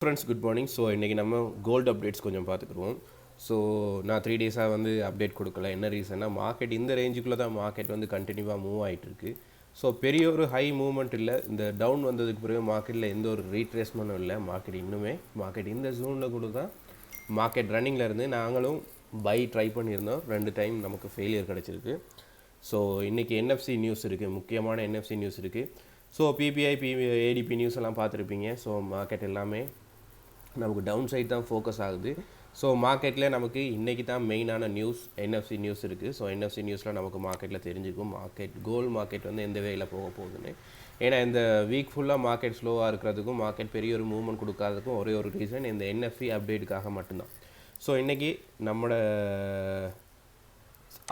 Friends, good morning. So இன்னைக்கு நம்ம gold updates கொஞ்சம் பார்த்துக்குருவோம். ஸோ நான் 3 டேஸாக வந்து அப்டேட் கொடுக்கல. என்ன ரீசன்னா மார்க்கெட் இந்த ரேஞ்சுக்குள்ளே தான் மார்க்கெட் வந்து கண்டினியூவாக மூவ் ஆகிட்டுருக்கு. ஸோ பெரிய ஒரு ஹை மூவ்மெண்ட் இல்லை. இந்த டவுன் வந்ததுக்கு பிறகு மார்க்கெட்டில் எந்த ஒரு ரீட்ரேஸ்மெண்ட்டும் இல்லை. மார்க்கெட் இந்த ஜோனில் கூட தான் மார்க்கெட் ரன்னிங்கில் இருந்து நாங்களும் பை ட்ரை பண்ணியிருந்தோம். 2 டைம் நமக்கு ஃபெயிலியர் கிடச்சிருக்கு. ஸோ இன்றைக்கி என்எஃப்சி நியூஸ் இருக்குது, முக்கியமான என்எஃப்சி நியூஸ் இருக்குது. ஸோ பிபிஐ ஏடிபி நியூஸ் எல்லாம் பார்த்துருப்பீங்க. ஸோ மார்க்கெட் எல்லாமே நமக்கு டவுன் சைட் தான் ஃபோக்கஸ் ஆகுது. ஸோ மார்க்கெட்டில் நமக்கு இன்றைக்கி தான் மெயினான நியூஸ் என்எஃப்சி நியூஸ் இருக்குது. ஸோ என்எஃப்சி நியூஸில் நமக்கு மார்க்கெட்டில் தெரிஞ்சுக்கும் கோல்டு மார்க்கெட் வந்து எந்த வேயில் போக போகுதுன்னு. ஏன்னா இந்த வீக் ஃபுல்லாக மார்க்கெட் ஸ்லோவாக இருக்கிறதுக்கும் மார்க்கெட் பெரிய ஒரு மூவ்மெண்ட் கொடுக்காததுக்கும் ஒரே ஒரு ரீசன் இந்த என்எஃப்சி அப்டேட்டுக்காக மட்டும்தான். ஸோ இன்றைக்கி நம்மளோட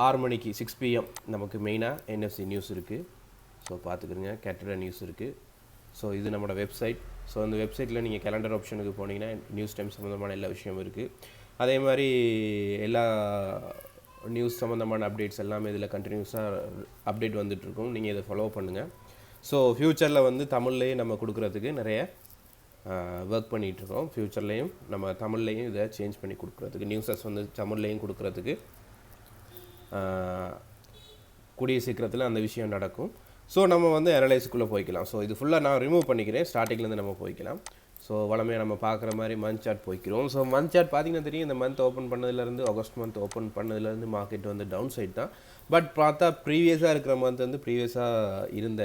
6 மணிக்கு 6 PM நமக்கு மெயினாக என்எஃப்சி நியூஸ் இருக்குது. ஸோ பார்த்துக்குறங்க. கேட்டட நியூஸ் இருக்குது. ஸோ இது நம்மளோட வெப்சைட். ஸோ அந்த வெப்சைட்டில் நீங்கள் கேலண்டர் ஆப்ஷனுக்கு போனீங்கன்னா நியூஸ் டைம் சம்மந்தமான எல்லா விஷயமும் இருக்குது. அதே மாதிரி எல்லா நியூஸ் சம்மந்தமான அப்டேட்ஸ் எல்லாமே இதில் கண்டினியூஸாக அப்டேட் வந்துட்டுருக்கும். நீங்கள் இதை ஃபாலோ பண்ணுங்கள். ஸோ ஃப்யூச்சரில் வந்து தமிழ்லேயே நம்ம கொடுக்குறதுக்கு நிறைய ஒர்க் பண்ணிகிட்ருக்கோம். ஃப்யூச்சர்லேயும் நம்ம தமிழ்லேயும் இதை சேஞ்ச் பண்ணி கொடுக்குறதுக்கு நியூஸஸ் வந்து தமிழ்லேயும் கொடுக்குறதுக்கு கூடிய சீக்கிரத்தில் அந்த விஷயம் நடக்கும். ஸோ நம்ம வந்து அனலைஸுக்குள்ளே போய்க்கலாம். ஸோ இது ஃபுல்லாக நான் ரிமூவ் பண்ணிக்கிறேன். ஸ்டார்டிங்லேருந்து நம்ம போய்க்கலாம். ஸோ வளமையாக நம்ம பார்க்குற மாதிரி மந்த் சார்ட் போய்க்கிறோம். ஸோ மந்த் சார்ட் பார்த்திங்கன்னா தெரியும், இந்த மந்த் ஓப்பன் பண்ணதுலேருந்து ஆகஸ்ட் மந்த் ஓப்பன் பண்ணதுலேருந்து மார்க்கெட் வந்து டவுன் சைட் தான். பட் பார்த்தா ப்ரீவியஸாக இருக்கிற மந்த் வந்து ப்ரீவியஸாக இருந்த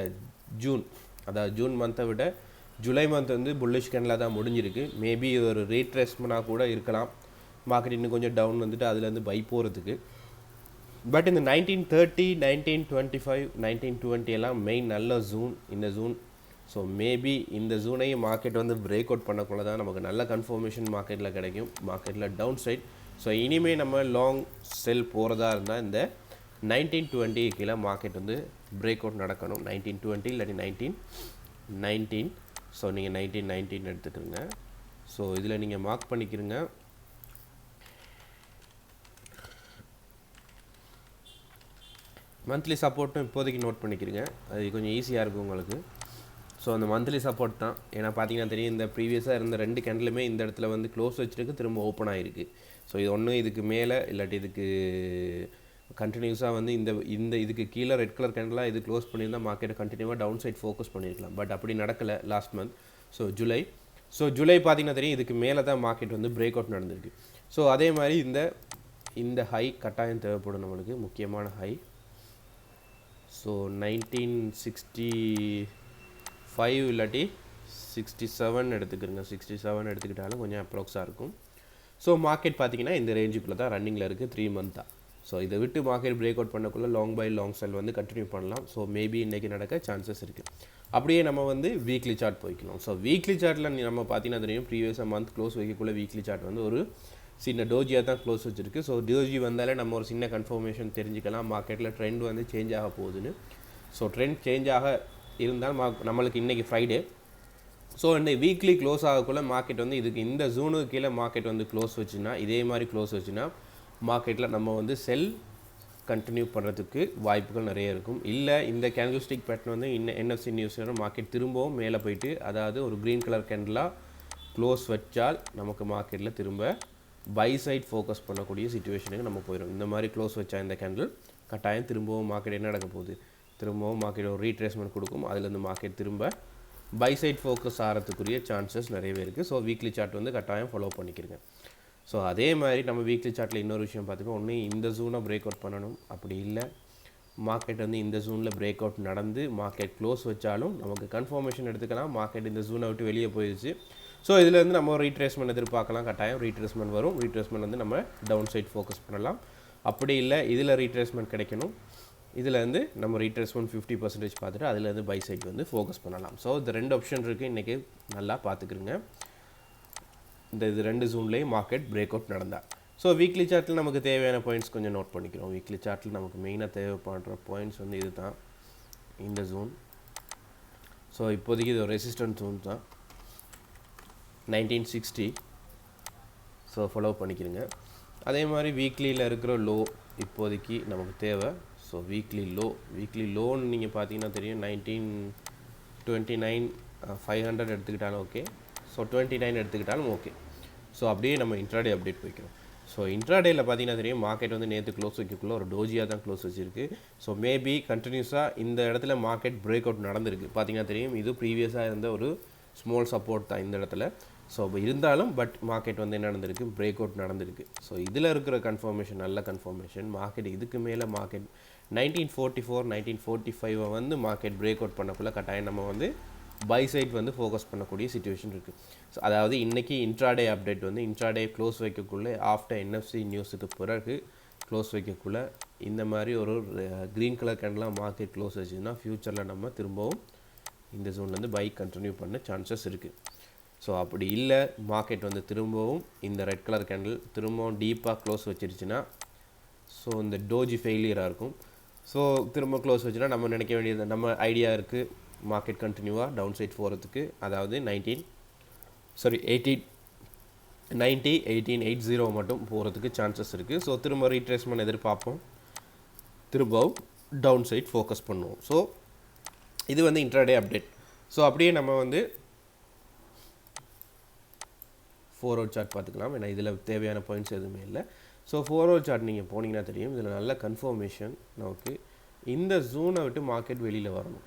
ஜூன், அதாவது ஜூன் மந்த்தை விட ஜூலை மந்த் வந்து புல்லிஷ் கேண்டில் தான் முடிஞ்சிருக்கு. மேபி இது ஒரு ரீட்ரேஸ்மெண்ட்டாக கூட இருக்கலாம். மார்க்கெட் இன்னும் கொஞ்சம் டவுன் வந்துட்டு அதுலேருந்து பை போகிறதுக்கு. பட் இந்த 1930, 1925, 1920 எல்லாம் மெயின் நல்ல ஜூன் இந்த ஜூன். ஸோ மேபி இந்த ஜூனையும் மார்க்கெட் வந்து பிரேக் அவுட் பண்ணக்குள்ள தான் நமக்கு நல்ல கன்ஃபர்மேஷன் மார்க்கெட்டில் கிடைக்கும். மார்க்கெட்டில் டவுன் சைட். ஸோ இனிமேல் நம்ம லாங் செல் போகிறதா இருந்தால் இந்த 1920 கீழே மார்க்கெட் வந்து பிரேக் அவுட் நடக்கணும். 1920 இல்லாட்டி 1919. ஸோ நீங்கள் 1919 எடுத்துக்கிறங்க. ஸோ இதில் நீங்கள் மார்க் பண்ணிக்கிறங்க. மந்த்லி சப்போர்ட்டும் இப்போதைக்கு நோட் பண்ணிக்கிறீங்க. அது கொஞ்சம் ஈஸியாக இருக்கும் உங்களுக்கு. ஸோ அந்த மந்த்லி சப்போர்ட் தான். ஏன்னா பார்த்தீங்கன்னா தெரியும், இந்த ப்ரீவியஸாக இருந்த 2 கேண்டிலுமே இந்த இடத்துல வந்து க்ளோஸ் வச்சுருக்கு, திரும்ப ஓப்பன் ஆகிருக்கு. ஸோ இது ஒன்று இதுக்கு மேலே இல்லாட்டி இதுக்கு கண்டினியூஸாக வந்து இந்த இதுக்கு கீழே ரெட் கலர் கேண்டலாக இது க்ளோஸ் பண்ணியிருந்தால் மார்க்கெட்டை கண்டினியூவாக டவுன் சைட் ஃபோக்கஸ் பண்ணியிருக்கலாம். பட் அப்படி நடக்கலை லாஸ்ட் மந்த். ஸோ ஜூலை பார்த்திங்கன்னா தெரியும், இதுக்கு மேலே தான் மார்க்கெட் வந்து பிரேக் அவுட் நடந்திருக்கு. ஸோ அதே மாதிரி இந்த ஹை கட்டாயம் தேவைப்படும் நம்மளுக்கு, முக்கியமான ஹை. ஸோ 1965 இல்லாட்டி 67 எடுத்துக்கிறங்க. 67 எடுத்துக்கிட்டாலும் கொஞ்சம் அப்ராக்ஸாக இருக்கும். ஸோ மார்க்கெட் பார்த்திங்கன்னா இந்த ரேஞ்சுக்குள்ளே தான் ரன்னிங்கில் இருக்குது 3 மந்த்தாக. ஸோ இதை விட்டு மார்க்கெட் பிரேக் அவுட் பண்ணக்குள்ளே லாங் பை லாங் செல் வந்து கண்டினியூ பண்ணலாம். ஸோ மேபி இன்றைக்கி நடக்க சான்சஸ் இருக்குது. அப்படியே நம்ம வந்து வீக்லி சார்ட் போய்க்கலாம். ஸோ வீக்லி சார்ட்டில் நம்ம பார்த்தீங்கன்னா தெரியும், ப்ரீவியஸாக மந்த் க்ளோஸ் வைக்கக்குள்ளே வீக்லி சார்ட் வந்து ஒரு சின்ன டோஜியாக தான் க்ளோஸ் வச்சுருக்கு. ஸோ டோஜி வந்தாலே நம்ம ஒரு சின்ன கன்ஃபர்மேஷன் தெரிஞ்சுக்கலாம் மார்க்கெட்டில் ட்ரெண்ட் வந்து சேஞ்ச் ஆக போகுதுன்னு. ஸோ ட்ரெண்ட் சேஞ்ச் ஆக இருந்தால் நம்மளுக்கு இன்றைக்கி ஃப்ரைடே. ஸோ இந்த வீக்லி க்ளோஸ் ஆகக்குள்ளே மார்க்கெட் வந்து இதுக்கு இந்த ஜூனுக்கு கீழே மார்க்கெட் வந்து க்ளோஸ் வச்சுன்னா, இதே மாதிரி க்ளோஸ் வச்சுன்னா மார்க்கெட்டில் நம்ம வந்து செல் கண்டினியூ பண்ணுறதுக்கு வாய்ப்புகள் நிறைய இருக்கும். இல்லை இந்த கேண்டில்ஸ்டிக் பேட்டர்ன் வந்து என்எஃப்சி நியூஸில் மார்க்கெட் திரும்பவும் மேலே போயிட்டு, அதாவது ஒரு க்ரீன் கலர் கேண்டிலாக க்ளோஸ் வச்சால் நமக்கு மார்க்கெட்டில் திரும்ப பை சைட் ஃபோக்கஸ் பண்ணக்கூடிய சிச்சுவேஷனுக்கு நம்ம போயிடும். இந்த மாதிரி க்ளோஸ் வச்சா இந்த கேண்டில் கட்டாயம் திரும்பவும் மார்க்கெட் என்ன நடக்க போகுது, திரும்பவும் மார்க்கெட் ஒரு ரீட்ரேஸ்மெண்ட் கொடுக்கும். அதுலேருந்து மார்க்கெட் திரும்ப பை சைட் ஃபோக்கஸ் ஆகிறதுக்குரிய சான்சஸ் நிறையவே இருக்குது. ஸோ வீக்லி சார்ட் வந்து கட்டாயம் ஃபாலோ பண்ணிக்கிறங்க. ஸோ அதே மாதிரி நம்ம வீக்லி சார்ட்டில் இன்னொரு விஷயம் பார்த்துக்கோ, ஒன்று இந்த ஜூனை பிரேக் அவுட் பண்ணணும். அப்படி இல்லை மார்க்கெட் வந்து இந்த ஜூனில் பிரேக் அவுட் நடந்து மார்க்கெட் க்ளோஸ் வச்சாலும் நமக்கு கன்ஃபர்மேஷன் எடுத்துக்கலாம், மார்க்கெட் இந்த ஜூனை விட்டு வெளியே போயிடுச்சு. ஸோ இதிலேருந்து நம்ம ரீட்ரேஸ்மெண்ட் எதிர்பார்க்கலாம். கட்டாயம் ரீட்ரேஸ்மெண்ட் வரும். ரீட்ரேஸ்மெண்ட் வந்து நம்ம டவுன் சைட் ஃபோக்கஸ் பண்ணலாம். அப்படி இல்லை இதில் ரீட்ரேஸ்மெண்ட் கிடைக்கணும், இதில் வந்து நம்ம ரீட்ரேஸ்மெண்ட் 50% பார்த்துட்டு அதிலேருந்து பை சைட் வந்து ஃபோக்கஸ் பண்ணலாம். ஸோ இந்த 2 ஆப்ஷன் இருக்குது. இன்றைக்கி நல்லா பார்த்துக்குருங்க. இது 2 ஜூன்லேயும் மார்க்கெட் பிரேக் அவுட் நடந்தால். ஸோ வீக்லி சார்ட்டில் நமக்கு தேவையான பாயிண்ட்ஸ் கொஞ்சம் நோட் பண்ணிக்கிறோம். வீக்லி சார்ட்டில் நமக்கு மெயினாக தேவைப்படுற பாயிண்ட்ஸ் வந்து இது தான், இந்த ஜோன். ஸோ இப்போதைக்கு இது ஒரு ரெசிஸ்டன்ட் ஜோன் தான், 1960. ஸோ ஃபாலோ பண்ணிக்கிறங்க. அதே மாதிரி வீக்லியில் இருக்கிற லோ இப்போதைக்கு நமக்கு தேவை. ஸோ வீக்லி லோன்னு நீங்கள் பார்த்தீங்கன்னா தெரியும், 1929 500 எடுத்துக்கிட்டாலும் ஓகே. ஸோ 29 எடுத்துக்கிட்டாலும் ஓகே. ஸோ அப்படியே நம்ம இன்ட்ராடே அப்டேட் போய்க்கிறோம். ஸோ இன்ட்ராடேயில் பார்த்தீங்கன்னா தெரியும் மார்க்கெட் வந்து நேற்று க்ளோஸ் வைக்கக்குள்ள ஒரு டோஜியாக தான் க்ளோஸ் வச்சிருக்கு. ஸோ மேபி கண்டினியூஸாக இந்த இடத்துல மார்க்கெட் பிரேக் அவுட் நடந்திருக்கு. பார்த்தீங்கன்னா தெரியும் இது ப்ரீவியஸாக இருந்த ஒரு ஸ்மால் சப்போர்ட் தான் இந்த இடத்துல. ஸோ இருந்தாலும் பட் மார்க்கெட் வந்து என்ன நடந்திருக்கு, பிரேக் அவுட் நடந்திருக்கு. ஸோ இதில் இருக்கிற கன்ஃபர்மேஷன் நல்ல கன்ஃபர்மேஷன். மார்க்கெட் இதுக்கு மேலே மார்க்கெட் 1944 1945 வந்து மார்க்கெட் பிரேக் அவுட் பண்ணக்குள்ள கட்டாயம் நம்ம வந்து பை சைட் வந்து ஃபோக்கஸ் பண்ணக்கூடிய சிச்சுவேஷன் இருக்குது. ஸோ அதாவது இன்றைக்கி இன்ட்ராடே அப்டேட் வந்து இன்ட்ராடே க்ளோஸ் வைக்கக்குள்ளே ஆஃப்டர் என்எஃப்சி நியூஸுக்கு பிறகு க்ளோஸ் வைக்கக்குள்ளே இந்த மாதிரி ஒரு க்ரீன் கலர் கேண்டலாக மார்க்கெட் க்ளோஸ் வச்சுன்னா ஃப்யூச்சரில் நம்ம திரும்பவும் இந்த ஜோன்லேருந்து பை கண்டினியூ பண்ண சான்சஸ் இருக்குது. ஸோ அப்படி இல்லை மார்க்கெட் வந்து திரும்பவும் இந்த ரெட் கலர் கேண்டில் திரும்பவும் டீப்பாக க்ளோஸ் வச்சிருச்சுன்னா ஸோ இந்த டோஜி ஃபெயிலியராக இருக்கும். ஸோ திரும்ப க்ளோஸ் வச்சுன்னா நம்ம நினைக்க வேண்டியது நம்ம ஐடியா இருக்குது மார்க்கெட் கண்டினியூவாக டவுன் சைட் போகிறதுக்கு, அதாவது 1880 மட்டும் போகிறதுக்கு சான்சஸ் இருக்குது. ஸோ திரும்ப ரீட்ரேஸ்மெண்ட் எதிர்பார்ப்போம், திரும்பவும் டவுன் சைட் ஃபோக்கஸ் பண்ணுவோம். ஸோ இது வந்து இன்ட்ராடே அப்டேட். ஸோ அப்படியே நம்ம வந்து 4 ஹவர் சார்ட் பார்த்துக்கலாம். ஏன்னா இதில் தேவையான பாயிண்ட்ஸ் எதுவுமே இல்லை. ஸோ 4 ஹவர் சார்ட் நீங்கள் போனீங்கன்னா தெரியும் இதில் நல்ல கன்ஃபர்மேஷன் நமக்கு இந்த ஜோனை விட்டு மார்க்கெட் வெளியில் வரணும்.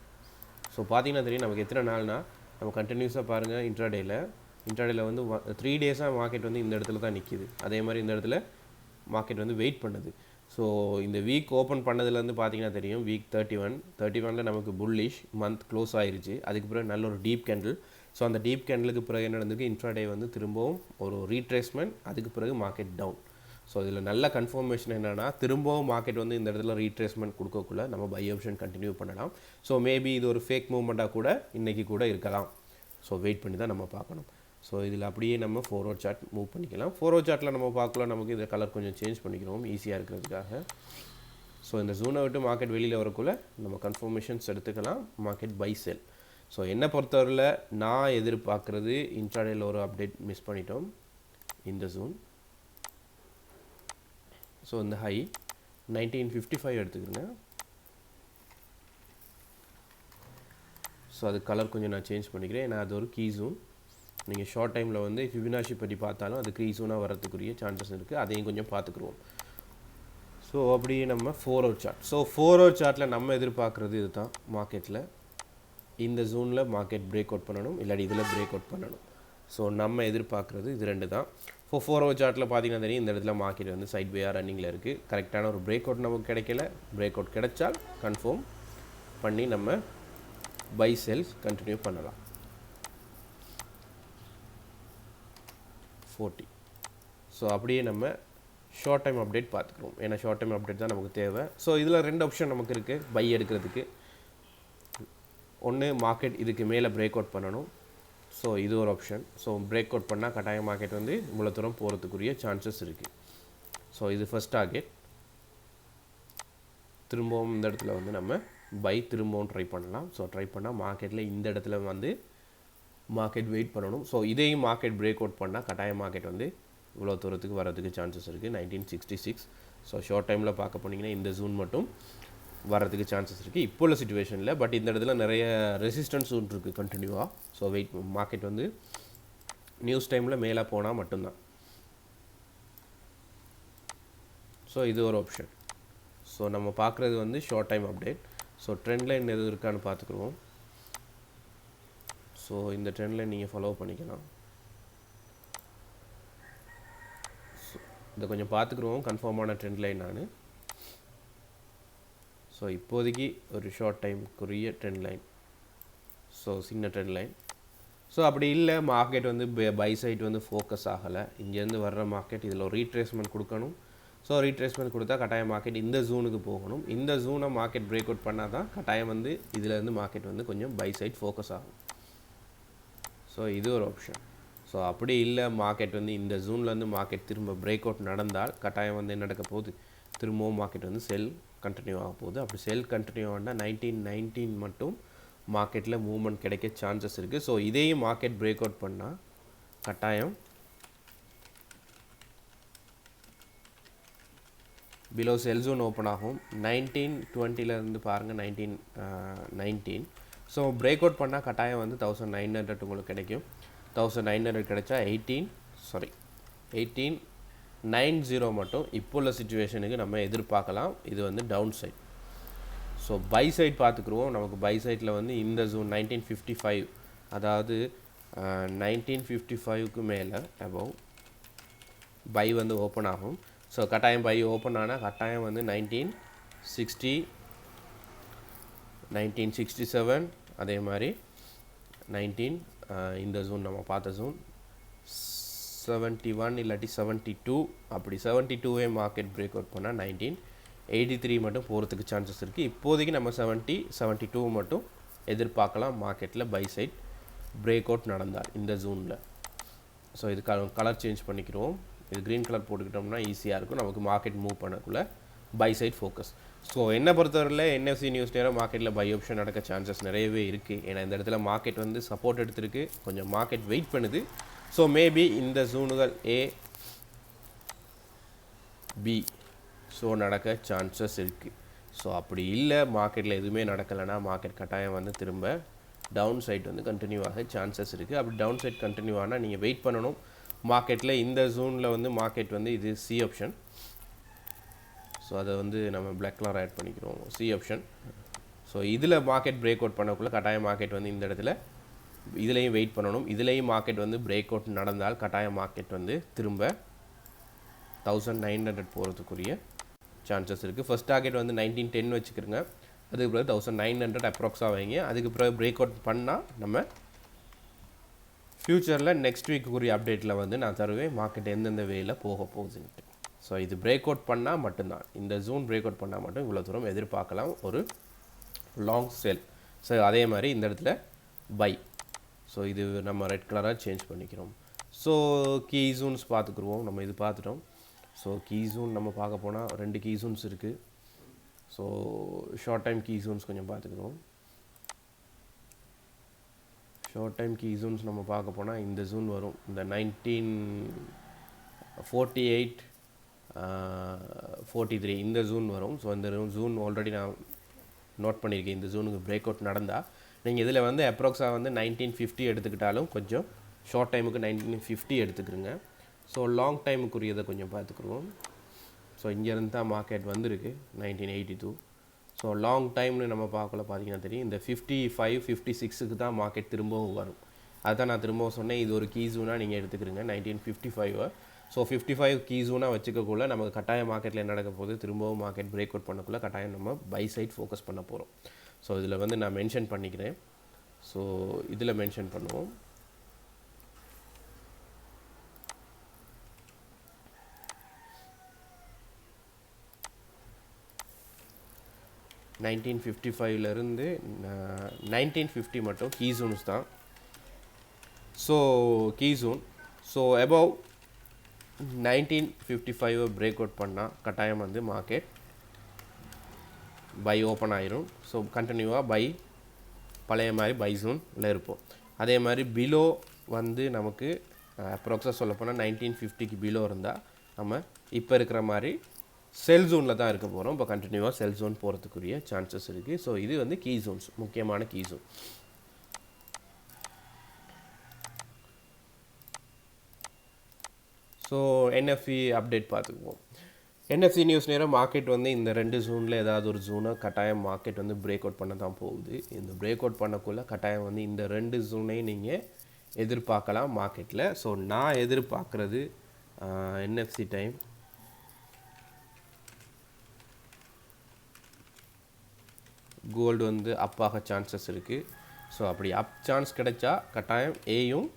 ஸோ பார்த்தீங்கன்னா தெரியும் நமக்கு எத்தனை நாள்னா நம்ம கண்டினியூஸாக பாருங்கள் இன்ட்ராடேயில் வந்து 3 டேஸாக மார்க்கெட் வந்து இந்த இடத்துல தான் நிற்கிது. அதே மாதிரி இந்த இடத்துல மார்க்கெட் வந்து வெயிட் பண்ணுது. ஸோ இந்த வீக் ஓப்பன் பண்ணதுலேருந்து பார்த்தீங்கன்னா தெரியும் வீக் 31 நமக்கு புல்லிஷ் மந்த் க்ளோஸ் ஆயிருச்சு. அதுக்கு பிறகு நல்ல ஒரு டீப் கேண்டில். ஸோ அந்த டீப் கேண்டலுக்கு பிறகு என்ன நடந்திருக்கு, இன்ட்ராடே வந்து திரும்பவும் ஒரு ரீட்ரேஸ்மெண்ட், அதுக்கு பிறகு மார்க்கெட் டவுன். ஸோ இதில் நல்ல கன்ஃபர்மேஷன் என்னென்னா திரும்பவும் மார்க்கெட் வந்து இந்த இடத்துல ரீட்ரேஸ்மெண்ட் கொடுக்கக்குள்ள நம்ம பை ஆப்ஷன் கண்டினியூ பண்ணலாம். ஸோ மேபி இது ஒரு ஃபேக் மூவ்மெண்ட்டாக கூட இன்றைக்கி கூட இருக்கலாம். ஸோ வெயிட் பண்ணி தான் நம்ம பார்க்கணும். ஸோ இதில் அப்படியே நம்ம 4 ஹவர் சார்ட் மூவ் பண்ணிக்கலாம். 4 ஹவர் சார்ட்டில் நம்ம பார்க்கலாம் நமக்கு இந்த கலர் கொஞ்சம் சேஞ்ச் பண்ணிக்கிறோம் ஈஸியாக இருக்கிறதுக்காக. ஸோ இந்த ஜோனை விட்டு மார்க்கெட் வெளியில் வரக்குள்ள நம்ம கன்ஃபர்மேஷன்ஸ் எடுத்துக்கலாம், மார்க்கெட் பை செல். ஸோ என்னை பொறுத்தவரையில் நான் எதிர்பார்க்குறது இன்ட்ராடேயில் ஒரு அப்டேட் மிஸ் பண்ணிட்டோம். இந்த ஜோன் ஸோ இந்த ஹை 1955 எடுத்துக்கிறேங்க. ஸோ அது கலர் கொஞ்சம் நான் சேஞ்ச் பண்ணிக்கிறேன், ஏன்னா அது ஒரு கீ ஜோன். நீங்கள் ஷார்ட் டைமில் வந்து ஃபிபனாஷி பற்றி பார்த்தாலும் அது கீ ஜோனாக வரதுக்குரிய சான்சஸ் இருக்குது, அதையும் கொஞ்சம் பார்த்துக்குருவோம். ஸோ அப்படியே நம்ம 4 ஹவர் சார்ட். ஸோ 4 ஹவர் சார்ட்டில் நம்ம எதிர்பார்க்குறது இது தான், மார்க்கெட்டில் இந்த ஜோனில் மார்க்கெட் பிரேக் அவுட் பண்ணணும், இல்லாட்டி இதில் பிரேக் அவுட் பண்ணணும். ஸோ நம்ம எதிர்பார்க்குறது இது ரெண்டு தான். 4 ஹவர் சார்ட்டில் பார்த்தீங்கன்னா தெரியும் இந்த இடத்துல மார்க்கெட் வந்து சைட் வேயாக ரன்னிங்கில் இருக்குது. கரெக்டான ஒரு பிரேக் அவுட் நமக்கு கிடைக்கல. பிரேக் அவுட் கிடைச்சால் கன்ஃபார்ம் பண்ணி நம்ம பை செல்ஸ் கண்டினியூ பண்ணலாம். 40. ஸோ அப்படியே நம்ம ஷார்ட் டைம் அப்டேட் பார்த்துக்குறோம், ஏன்னா ஷார்ட் டைம் அப்டேட் தான் நமக்கு தேவை. ஸோ இதில் 2 ஆப்ஷன் நமக்கு இருக்குது பை எடுக்கிறதுக்கு. ஒன்று மார்க்கெட் இதுக்கு மேலே பிரேக் அவுட் பண்ணணும். ஸோ இது ஒரு ஆப்ஷன். ஸோ பிரேக் அவுட் பண்ணால் கட்டாயம் மார்க்கெட் வந்து இவ்வளோ தூரம் போகிறதுக்குரிய சான்சஸ் இருக்குது. ஸோ இது ஃபர்ஸ்ட் டார்கெட். திரும்பவும் இந்த இடத்துல வந்து நம்ம பை திரும்பவும் ட்ரை பண்ணலாம். ஸோ ட்ரை பண்ணால் மார்க்கெட்டில் இந்த இடத்துல வந்து மார்க்கெட் வெயிட் பண்ணணும். ஸோ இதையும் மார்க்கெட் பிரேக் அவுட் பண்ணால் கட்டாயம் மார்க்கெட் வந்து இவ்வளோ தூரத்துக்கு வரதுக்கு சான்சஸ் இருக்குது. 1966. ஸோ ஷார்ட் டைமில் பார்க்க போனீங்கன்னா இந்த ஜூன் மட்டும் வரதுக்கு சான்சஸ் இருக்குது இப்போ உள்ள சிச்சுவேஷனில். பட் இந்த இடத்துல நிறைய ரெசிஸ்டன்ஸ் ஜூன் இருக்குது கண்டினியூவாக. ஸோ வெயிட் மார்க்கெட் வந்து நியூஸ் டைமில் மேலே போனால் மட்டும்தான். ஸோ இது ஒரு ஆப்ஷன். ஸோ நம்ம பார்க்குறது வந்து short time update. So trend line எது இருக்கான்னு பார்த்துக்குருவோம். ஸோ இந்த ட்ரெண்ட் லைன் நீங்கள் ஃபாலோ பண்ணிக்கலாம். ஸோ இதை கொஞ்சம் பார்த்துக்குருவோம், கன்ஃபார்மான ட்ரெண்ட் லைன் நான். ஸோ இப்போதைக்கு ஒரு ஷார்ட் டைமுக்குரிய ட்ரெண்ட் லைன். ஸோ சின்ன ட்ரெண்ட் லைன். ஸோ அப்படி இல்லை மார்க்கெட் வந்து பை சைட் வந்து ஃபோக்கஸ் ஆகலை, இங்கேருந்து வர்ற மார்க்கெட் இதில் ஒரு ரீட்ரேஸ்மெண்ட் கொடுக்கணும். ஸோ ரீட்ரேஸ்மெண்ட் கொடுத்தா கட்டாயம் மார்க்கெட் இந்த ஜூனுக்கு போகணும். இந்த ஜூனை மார்க்கெட் பிரேக் அவுட் பண்ணால் தான் கட்டாயம் வந்து இதிலேருந்து மார்க்கெட் வந்து கொஞ்சம் பை சைட் ஃபோக்கஸ் ஆகும். ஸோ இது ஒரு ஆப்ஷன். ஸோ அப்படி இல்லை மார்க்கெட் வந்து இந்த ஜூன்லேருந்து மார்க்கெட் திரும்ப பிரேக் அவுட் நடந்தால் கட்டாயம் வந்து என்ன நடக்க போகுது, திரும்பவும் மார்க்கெட் வந்து செல் கண்டினியூ ஆக போகுது. அப்படி செல் கண்டினியூ ஆனால் 1919 மட்டும் மார்க்கெட்டில் மூவ்மெண்ட் கிடைக்க சான்சஸ் இருக்குது. ஸோ இதையும் மார்க்கெட் பிரேக் அவுட் பண்ணால் கட்டாயம் பிலோ செல் ஜோன் ஓப்பன் ஆகும். 1920 பாருங்கள் 1919. ஸோ பிரேக் அவுட் பண்ணால் கட்டாயம் வந்து 1900 உங்களுக்கு கிடைக்கும். 1900 கிடைச்சா 1890 மட்டும் இப்போ உள்ள சிச்சுவேஷனுக்கு நம்ம எதிர்பார்க்கலாம். இது வந்து down side. So by side பார்த்துக்குருவோம். நமக்கு பை சைட்டில் வந்து இந்த ஜோன் 1955, அதாவது 1955க்கு மேலே அபவ் பை வந்து ஓப்பன் ஆகும். ஸோ கட்டாயம் பை ஓப்பன் ஆனால் கட்டாயம் வந்து 1967, அதே மாதிரி இந்த ஜோன் நம்ம பார்த்த ஜோன் 71 இல்லாட்டி 72, அப்படி 72வே மார்க்கெட் பிரேக் அவுட் பண்ணால் 1983 மட்டும் போகிறதுக்கு சான்சஸ் இருக்குது. இப்போதைக்கு நம்ம 72 மட்டும் எதிர்பார்க்கலாம் மார்க்கெட்டில் பை சைட் பிரேக் அவுட் நடந்தால் இந்த ஜோனில். ஸோ இது கலர் சேஞ்ச் பண்ணிக்கிறோம். இது க்ரீன் கலர் போட்டுக்கிட்டோம்னா ஈஸியாக இருக்கும் நமக்கு மார்க்கெட் மூவ் பண்ணக்குள்ளே. Buy side focus. ஸோ என்ன பொறுத்தவரையில் என்எஃப்சி நியூஸ் நேரம் மார்க்கெட்டில் பை ஆப்ஷன் நடக்க சான்சஸ் நிறையவே இருக்குது. ஏன்னா இந்த இடத்துல மார்க்கெட் வந்து சப்போர்ட் எடுத்துருக்கு, கொஞ்சம் மார்க்கெட் வெயிட் பண்ணுது. ஸோ மேபி இந்த ஜோனுகள் A, B ஸோ நடக்க சான்சஸ் இருக்குது. ஸோ அப்படி இல்லை, மார்க்கெட்டில் எதுவுமே நடக்கலைன்னா மார்க்கெட் கட்டாயம் வந்து திரும்ப டவுன் சைட் வந்து கண்டினியூ ஆக சான்சஸ் இருக்குது. அப்படி டவுன் சைட் கண்டினியூ ஆனால் நீங்கள் வெயிட் பண்ணணும். மார்க்கெட்டில் இந்த ஜோனில் வந்து மார்க்கெட் வந்து இது C ஆப்ஷன். ஸோ அதை வந்து நம்ம பிளாக் கலர் ஆட் பண்ணிக்கிறோம், C ஆப்ஷன். ஸோ இதில் மார்க்கெட் பிரேக் அவுட் பண்ணக்குள்ளே கட்டாயம் மார்க்கெட் வந்து இந்த இடத்துல இதுலேயும் வெயிட் பண்ணணும். இதுலேயும் மார்க்கெட் வந்து பிரேக் அவுட் நடந்தால் கட்டாயம் மார்க்கெட் வந்து திரும்ப 1900 போகிறதுக்குரிய சான்சஸ் இருக்குது. ஃபர்ஸ்ட் டார்கெட் வந்து 1910 வச்சுக்கிறோங்க. அதுக்கு பிறகு 1900 அப்ராக்ஸாக வைங்க. அதுக்கு பிறகு பிரேக் அவுட் பண்ணால் நம்ம ஃப்யூச்சரில் நெக்ஸ்ட் வீக்குரிய அப்டேட்டில் வந்து நான் தருவேன் மார்க்கெட் எந்தெந்த வேயில் போக போகுதுன்ட்டு. ஸோ இது பிரேக் அவுட் பண்ணால் மட்டும்தான், இந்த ஜோன் பிரேக் அவுட் பண்ணால் மட்டும் இவ்வளோ தூரம் எதிர்பார்க்கலாம் ஒரு லாங் சேல். ஸோ அதே மாதிரி இந்த இடத்துல பை. ஸோ இது நம்ம ரெட் கலராக சேஞ்ச் பண்ணிக்கிறோம். ஸோ கீ ஜோன்ஸ் பார்த்துக்குருவோம். நம்ம இது பார்த்துட்டோம். ஸோ கீ ஜோன் நம்ம பார்க்க போனால் 2 கீ ஜோன்ஸ் இருக்குது. So short time key zones கொஞ்சம் பார்த்துக்குருவோம். ஷார்ட் டைம் கீ ஜோன்ஸ் நம்ம பார்க்க போனால் இந்த ஜோன் வரும், இந்த 1948 43 இந்த ஜோன் வரும். ஸோ இந்த ஜோன் ஆல்ரெடி நான் நோட் பண்ணியிருக்கேன். இந்த ஜோனுக்கு பிரேக் அவுட் நடந்தால் நீங்கள் இதில் வந்து அப்ராக்ஸாக வந்து 1950 எடுத்துக்கிட்டாலும் கொஞ்சம் ஷார்ட் டைமுக்கு 1950 எடுத்துக்கிறோங்க. ஸோ லாங் டைமுக்குரியதை கொஞ்சம் பார்த்துக்குருவோம். ஸோ இங்கேருந்து தான் மார்க்கெட் வந்திருக்கு 1982. ஸோ லாங் டைம்னு நம்ம பார்க்கல பார்த்தீங்கன்னா தெரியும், இந்த 55 56க்கு தான் மார்க்கெட் திரும்பவும் வரும். அதுதான் நான் திரும்பவும் சொன்னேன், இது ஒரு கீ ஜோனாக நீங்கள் எடுத்துக்கிறீங்க 1955. ஸோ 55 கீ ஜோனாக வச்சுக்கக்குள்ள நமக்கு கட்டாயம் மார்க்கெட்டில் என்ன நடக்க போகுது, திரும்பவும் மார்க்கெட் பிரேக் அவுட் பண்ணக்குள்ளே கட்டாயம் நம்ம பை சைட் ஃபோக்கஸ் பண்ண போகிறோம். ஸோ இதில் வந்து நான் மென்ஷன் பண்ணிக்கிறேன். ஸோ இதில் மென்ஷன் பண்ணுவோம். இருந்து 1950 மட்டும் கீ ஜோன்ஸ் தான். So key zone. So above 1955 break out பண்ணால் கட்டாயம் வந்து மார்க்கெட் பை ஓப்பன் ஆயிரும். ஸோ கண்டினியூவாக பை பழைய மாதிரி பை ஜோனில் இருப்போம். அதே மாதிரி பிலோ வந்து நமக்கு அப்ராக்ஸாக சொல்லப்போனால் 1950க்கு பிலோ இருந்தால் நம்ம இப்போ இருக்கிற மாதிரி செல் ஜோனில் தான் இருக்க போகிறோம். இப்போ கண்டினியூவாக செல் ஜோன் போகிறதுக்குரிய சான்சஸ் இருக்குது. ஸோ இது வந்து கீ ஜோன்ஸ், முக்கியமான key zone. So NFC update பார்த்துக்குவோம். என்எஃப்சி நியூஸ் நேரம் மார்க்கெட் வந்து இந்த 2 ஜோனில் ஏதாவது ஒரு ஜோனை கட்டாயம் மார்க்கெட் வந்து பிரேக் அவுட் பண்ண தான் போகுது. இந்த பிரேக் அவுட் பண்ணக்குள்ளே கட்டாயம் வந்து இந்த 2 ஜோனையும் நீங்கள் எதிர்பார்க்கலாம் மார்க்கெட்டில். ஸோ நான் எதிர்பார்க்குறது என்எஃப்சி டைம் கோல்டு வந்து அப்பாக சான்சஸ் இருக்குது. ஸோ அப்படி அப் சான்ஸ் கிடைச்சா கட்டாயம் ஏயும்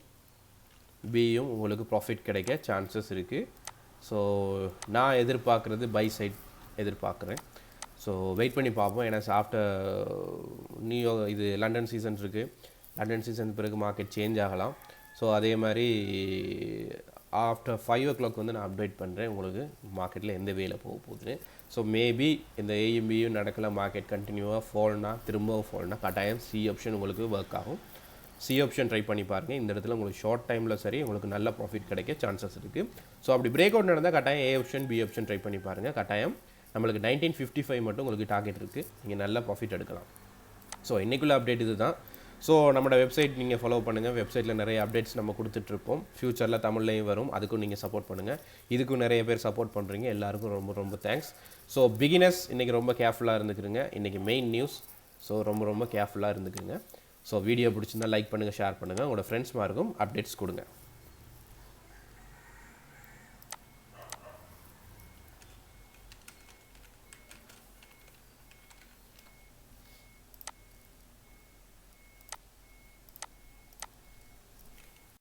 பியும் உங்களுக்கு ப்ராஃபிட் கிடைக்க சான்சஸ் இருக்குது. ஸோ நான் எதிர்பார்க்குறது பை சைட் எதிர்பார்க்குறேன். ஸோ வெயிட் பண்ணி பார்ப்போம். ஏன்னா ஆஃப்டர் இது லண்டன் சீசன்ஸ் இருக்குது. லண்டன் சீசன் பிறகு மார்க்கெட் சேஞ்ச் ஆகலாம். ஸோ அதே மாதிரி ஆஃப்டர் 5 o'clock வந்து நான் அப்டேட் பண்ணுறேன் உங்களுக்கு மார்க்கெட்டில் எந்த வேலை போக போகுதுன்னு. ஸோ மேபி இந்த ஏஎம்பியும் நடக்கல, மார்க்கெட் கண்டினியூவாக ஃபால்னா திரும்பவும் ஃபால்னா கட்டாயம் சி ஆப்ஷன் உங்களுக்கு ஒர்க் ஆகும். சி ஆப்ஷன் ட்ரை பண்ணி பாருங்கள். இந்த இடத்துல உங்களுக்கு ஷார்ட் டைமில் சரி உங்களுக்கு நல்ல ப்ராஃபிட் கிடைக்க சான்சஸ் இருக்குது. ஸோ அப்படி பிரேக் அவுட் நடந்தால் கட்டாயம் A option B option try பண்ணி பாருங்கள். கட்டாயம் நம்மளுக்கு 1955 மட்டும் உங்களுக்கு டார்கெட் இருக்குது, நீங்கள் நல்ல ப்ராஃபிட் எடுக்கலாம். ஸோ இன்றைக்குள்ள அப்டேட் இது தான். ஸோ நம்மளோட வெப்சைட் நீங்கள் ஃபாலோ பண்ணுங்கள். வெப்சைட்டில் நிறைய அப்டேட்ஸ் நம்ம கொடுத்துட்ருப்போம். ஃப்யூச்சரில் தமிழ்லையும் வரும். அதுக்கும் நீங்கள் சப்போர்ட் பண்ணுங்கள். இதுக்கும் நிறைய பேர் சப்போர்ட் பண்ணுறீங்க. எல்லாருக்கும் ரொம்ப ரொம்ப தேங்க்ஸ். ஸோ பிகினர்ஸ் இன்றைக்கி ரொம்ப கேர்ஃபுல்லாக இருந்துக்குறீங்க. இன்றைக்கி மெயின் நியூஸ். ஸோ ரொம்ப கேர்ஃபுல்லாக இருந்துக்குங்க. ஸோ வீடியோ பிடிச்சிருந்தால் லைக் பண்ணுங்கள், ஷேர் பண்ணுங்கள். உங்களோட ஃப்ரெண்ட்ஸ் மாருக்கும் அப்டேட்ஸ் கொடுங்க.